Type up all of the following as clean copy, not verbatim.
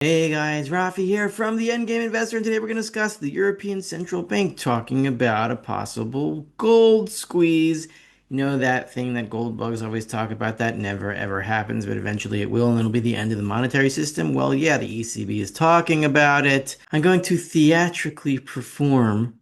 Hey guys, Rafi here from the Endgame Investor, and today we're going to discuss the European Central Bank talking about a possible gold squeeze. You know that thing that gold bugs always talk about that never ever happens, but eventually it will, and it'll be the end of the monetary system. Well, yeah, the ECB is talking about it. I'm going to theatrically perform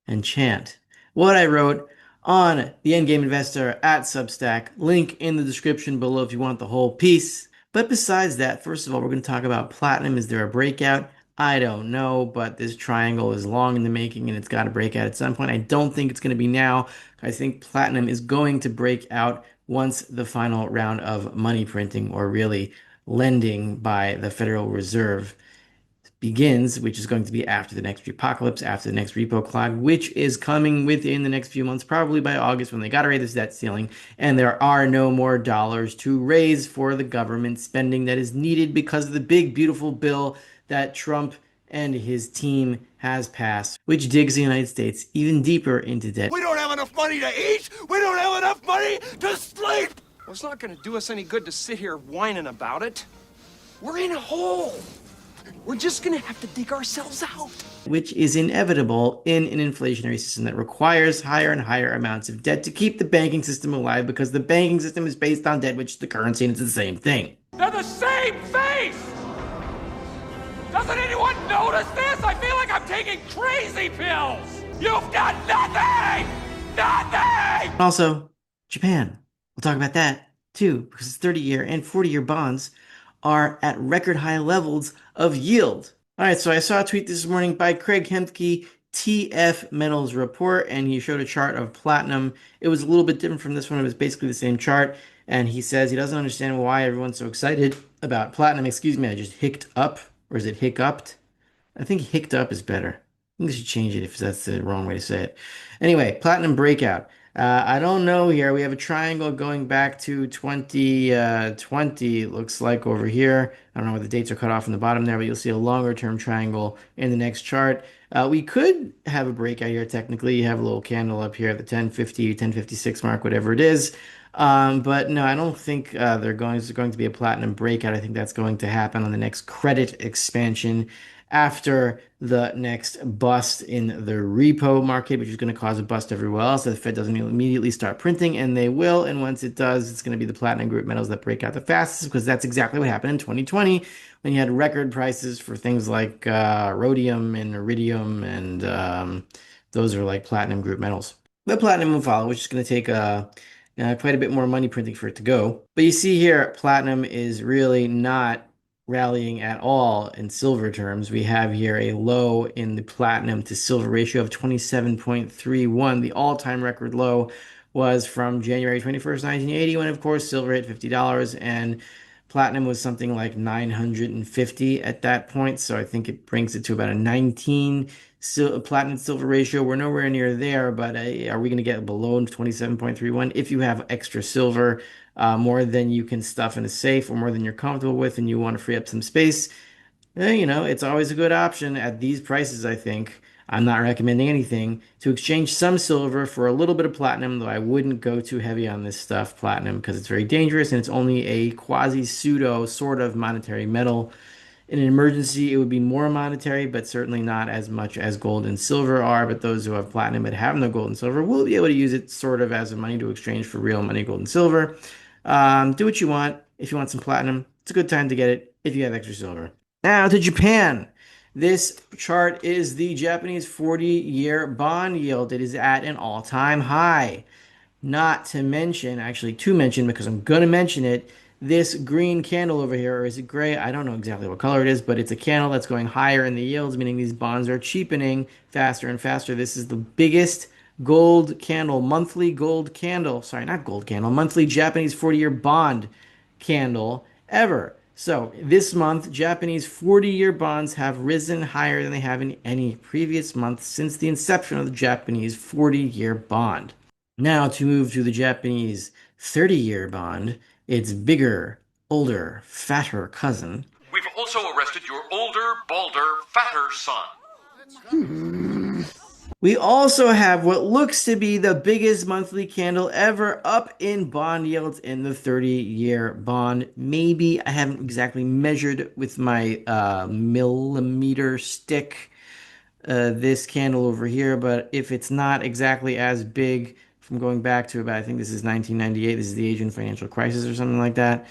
and chant what I wrote on the Endgame Investor at Substack. Link in the description below if you want the whole piece. But besides that, first of all, we're going to talk about platinum. Is there a breakout? I don't know, but this triangle is long in the making and it's got to break out at some point. I don't think it's going to be now. I think platinum is going to break out once the final round of money printing, or really lending by the Federal Reserve, begins, which is going to be after the next apocalypse, after the next repo clog, which is coming within the next few months, probably by August when they got to raise this debt ceiling, and there are no more dollars to raise for the government spending that is needed because of the big, beautiful bill that Trump and his team has passed, which digs the United States even deeper into debt. We don't have enough money to eat. We don't have enough money to sleep. Well, it's not going to do us any good to sit here whining about it. We're in a hole. We're just going to have to dig ourselves out. Which is inevitable in an inflationary system that requires higher and higher amounts of debt to keep the banking system alive, because the banking system is based on debt, which is the currency, and it's the same thing. They're the same face! Doesn't anyone notice this? I feel like I'm taking crazy pills! You've done nothing! Nothing! Also, Japan. We'll talk about that too, because 30-year and 40-year bonds are at record high levels of yield. All right, so I saw a tweet this morning by Craig Hemke, TF Metals Report, and he showed a chart of platinum. It was a little bit different from this one. It was basically the same chart, and he says he doesn't understand why everyone's so excited about platinum. Excuse me, I just hicked up, or is it hiccuped? I think hicked up is better. I think they should change it if that's the wrong way to say it. Anyway, platinum breakout. I don't know here. We have a triangle going back to 2020, it looks like over here. I don't know what the dates are cut off in the bottom there, but you'll see a longer term triangle in the next chart. We could have a breakout here technically. You have a little candle up here at the 1050, 1056 mark, whatever it is. But no, I don't think there's going to be a platinum breakout. I think that's going to happen on the next credit expansion after the next bust in the repo market, which is going to cause a bust everywhere else. The Fed doesn't immediately start printing, and they will. And once it does, it's going to be the platinum group metals that break out the fastest, because that's exactly what happened in 2020 when you had record prices for things like rhodium and iridium, and those are like platinum group metals. The platinum will follow, which is going to take quite a bit more money printing for it to go. But you see here, platinum is really not rallying at all in silver terms. We have here a low in the platinum to silver ratio of 27.31. The all-time record low was from January 21st, 1980, when, of course, silver hit $50 and platinum was something like 950 at that point. So I think it brings it to about a 19 platinum silver ratio. We're nowhere near there, but are we going to get below 27.31? If you have extra silver, more than you can stuff in a safe or more than you're comfortable with, and you want to free up some space, it's always a good option at these prices, I think. I'm not recommending anything to exchange some silver for a little bit of platinum, though I wouldn't go too heavy on this stuff, platinum, because it's very dangerous and it's only a quasi-pseudo sort of monetary metal. In an emergency, it would be more monetary, but certainly not as much as gold and silver are. But those who have platinum but have no gold and silver will be able to use it sort of as a money to exchange for real money, gold and silver. Do what you want. If you want some platinum, it's a good time to get it if you have extra silver. Now to Japan. This chart is the Japanese 40-year bond yield. It is at an all-time high. Not to mention, actually to mention, because I'm going to mention it, this green candle over here, or is it gray? I don't know exactly what color it is, but it's a candle that's going higher in the yields, meaning these bonds are cheapening faster and faster. This is the biggest gold candle, monthly gold candle, sorry, not gold candle, monthly Japanese 40-year bond candle ever. So this month, Japanese 40-year bonds have risen higher than they have in any previous month since the inception of the Japanese 40-year bond. Now to move to the Japanese 30-year bond, its bigger, older, fatter cousin. We've also arrested your older, balder, fatter son. We also have what looks to be the biggest monthly candle ever up in bond yields in the 30-year bond. Maybe I haven't exactly measured with my millimeter stick this candle over here, but if it's not exactly as big from going back to about, I think this is 1998, this is the Asian financial crisis or something like that.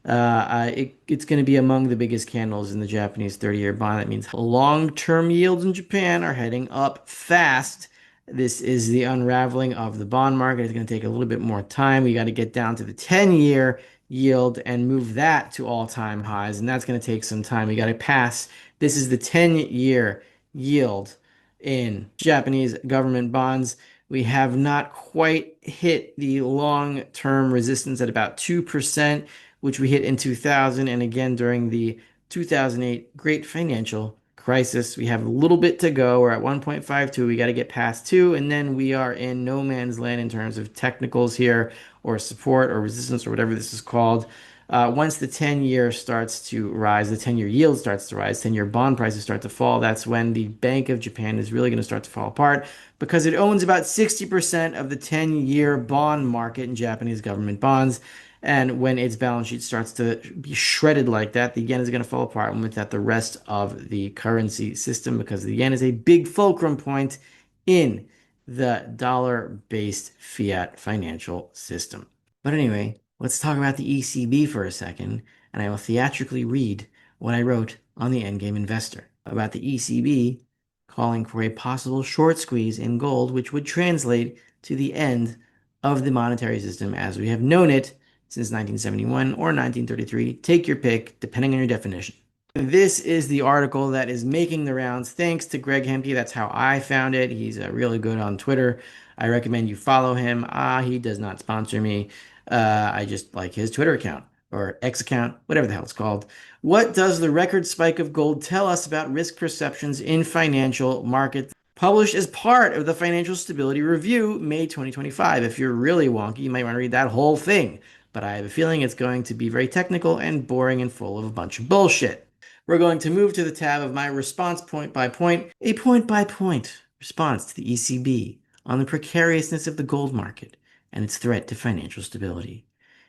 It's going to be among the biggest candles in the Japanese 30-year bond. That means long-term yields in Japan are heading up fast. This is the unraveling of the bond market. It's going to take a little bit more time. We got to get down to the 10-year yield and move that to all-time highs, and that's going to take some time. We got to pass. This is the 10-year yield in Japanese government bonds. We have not quite hit the long-term resistance at about 2%, which we hit in 2000 and again during the 2008 Great Financial Crisis. We have a little bit to go. We're at 1.52. We got to get past 2, and then we are in no man's land in terms of technicals here, or support or resistance or whatever this is called. Once the 10-year starts to rise, the 10-year yield starts to rise, 10-year bond prices start to fall, that's when the Bank of Japan is really going to start to fall apart because it owns about 60% of the 10-year bond market in Japanese government bonds. And when its balance sheet starts to be shredded like that, the yen is going to fall apart, and with that, the rest of the currency system, because the yen is a big fulcrum point in the dollar-based fiat financial system. But anyway, let's talk about the ECB for a second, and I will theatrically read what I wrote on the Endgame Investor about the ECB calling for a possible short squeeze in gold, which would translate to the end of the monetary system as we have known it since 1971 or 1933. Take your pick, depending on your definition. This is the article that is making the rounds. Thanks to Greg Hemke. That's how I found it. He's really good on Twitter. I recommend you follow him. He does not sponsor me. I just like his Twitter account or X account, whatever the hell it's called. What does the record spike of gold tell us about risk perceptions in financial markets? Published as part of the Financial Stability Review, May 2025. If you're really wonky, you might want to read that whole thing. But I have a feeling it's going to be very technical and boring and full of a bunch of bullshit. We're going to move to the tab of my response point by point, a point by point response to the ECB on the precariousness of the gold market and its threat to financial stability.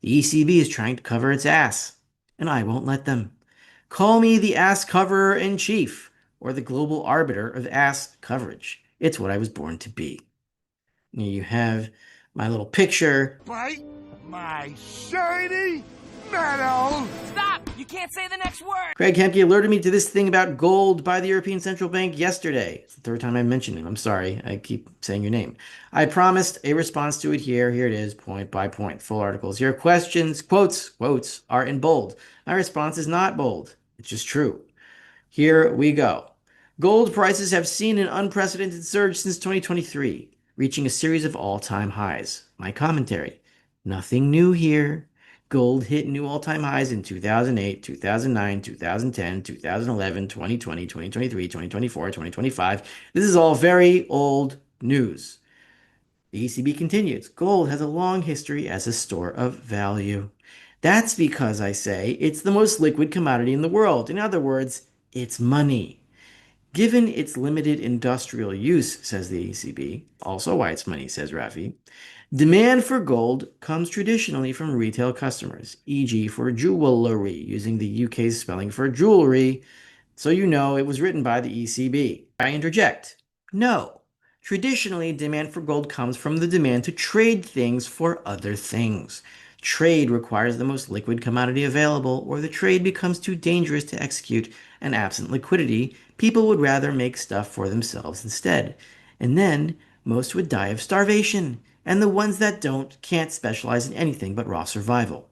The ECB is trying to cover its ass, and I won't let them. Call me the ass coverer in chief, or the global arbiter of ass coverage. It's what I was born to be. Here you have my little picture. Bite my shiny metal! Stop! You can't say the next word! Craig Hemke alerted me to this thing about gold by the European Central Bank yesterday. It's the third time I mentioned him. I'm sorry. I keep saying your name. I promised a response to it here. Here it is, point by point. Full articles. Your questions, quotes are in bold. My response is not bold. It's just true. Here we go. Gold prices have seen an unprecedented surge since 2023, reaching a series of all-time highs. My commentary. Nothing new here. Gold hit new all-time highs in 2008, 2009, 2010, 2011, 2020, 2023, 2024, 2025. This is all very old news. The ECB continues. Gold has a long history as a store of value. That's because, I say, it's the most liquid commodity in the world. In other words, it's money. Given its limited industrial use, says the ECB, also why it's money, says Rafi, demand for gold comes traditionally from retail customers, e.g. for jewelry, using the UK's spelling for jewelry, so you know it was written by the ECB. I interject. No. Traditionally, demand for gold comes from the demand to trade things for other things. Trade requires the most liquid commodity available, or the trade becomes too dangerous to execute, and absent liquidity, people would rather make stuff for themselves instead. And then, most would die of starvation, and the ones that don't can't specialize in anything but raw survival.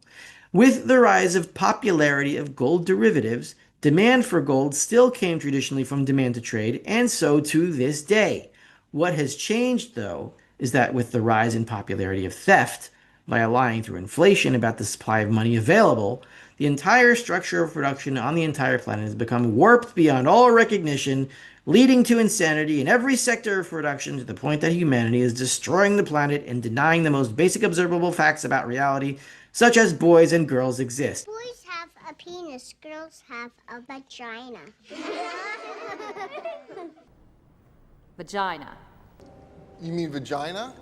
With the rise of popularity of gold derivatives, demand for gold still came traditionally from demand to trade, and so to this day. What has changed, though, is that with the rise in popularity of theft, by lying through inflation about the supply of money available, the entire structure of production on the entire planet has become warped beyond all recognition, leading to insanity in every sector of production to the point that humanity is destroying the planet and denying the most basic observable facts about reality, such as boys and girls exist. Boys have a penis, girls have a vagina. Vagina. You mean vagina?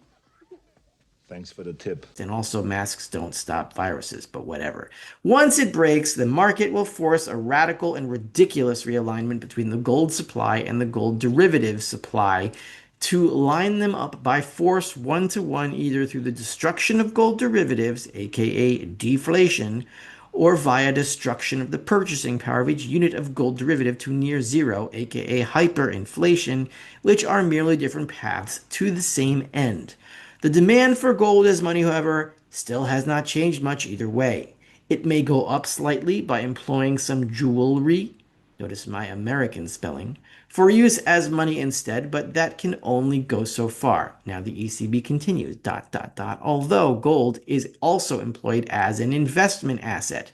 Thanks for the tip. And also, masks don't stop viruses, but whatever. Once it breaks, the market will force a radical and ridiculous realignment between the gold supply and the gold derivative supply to line them up by force 1-to-1, either through the destruction of gold derivatives, aka deflation, or via destruction of the purchasing power of each unit of gold derivative to near zero, aka hyperinflation, which are merely different paths to the same end. The demand for gold as money, however, still has not changed much either way. It may go up slightly by employing some jewelry, notice my American spelling, for use as money instead, but that can only go so far. Now the ECB continues, ... although gold is also employed as an investment asset.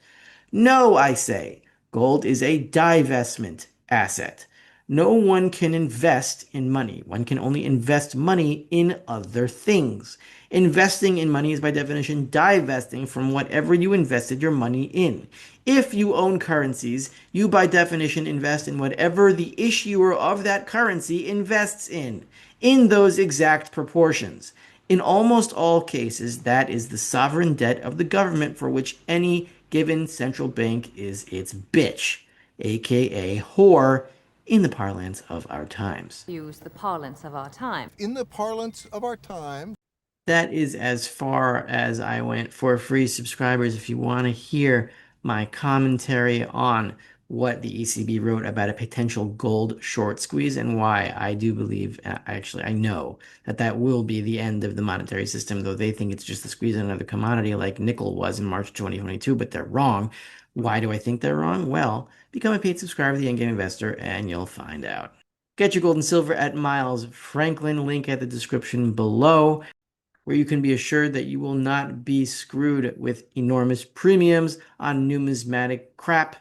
No, I say, gold is a divestment asset. No one can invest in money. One can only invest money in other things. Investing in money is by definition divesting from whatever you invested your money in. If you own currencies, you by definition invest in whatever the issuer of that currency invests in those exact proportions. In almost all cases, that is the sovereign debt of the government for which any given central bank is its bitch, aka whore, in the parlance of our times. Use the parlance of our time. In the parlance of our time. That is as far as I went for free subscribers. If you want to hear my commentary on what the ECB wrote about a potential gold short squeeze and why I do believe, actually, I know that will be the end of the monetary system, though they think it's just the squeeze on another commodity like nickel was in March 2022, but they're wrong. Why do I think they're wrong? Well, become a paid subscriber to the Endgame Investor and you'll find out. Get your gold and silver at Miles Franklin, link at the description below, where you can be assured that you will not be screwed with enormous premiums on numismatic crap,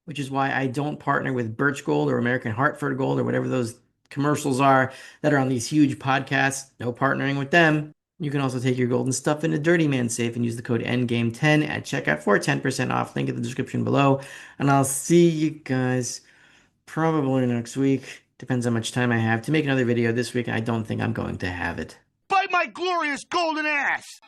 which is why I don't partner with Birch Gold or American Hartford Gold or whatever those commercials are that are on these huge podcasts. No partnering with them. You can also take your golden stuff in a Dirty Man safe and use the code NGAME10 at checkout for 10% off. Link in the description below. And I'll see you guys probably next week. Depends how much time I have to make another video this week. I don't think I'm going to have it. Bite my glorious golden ass!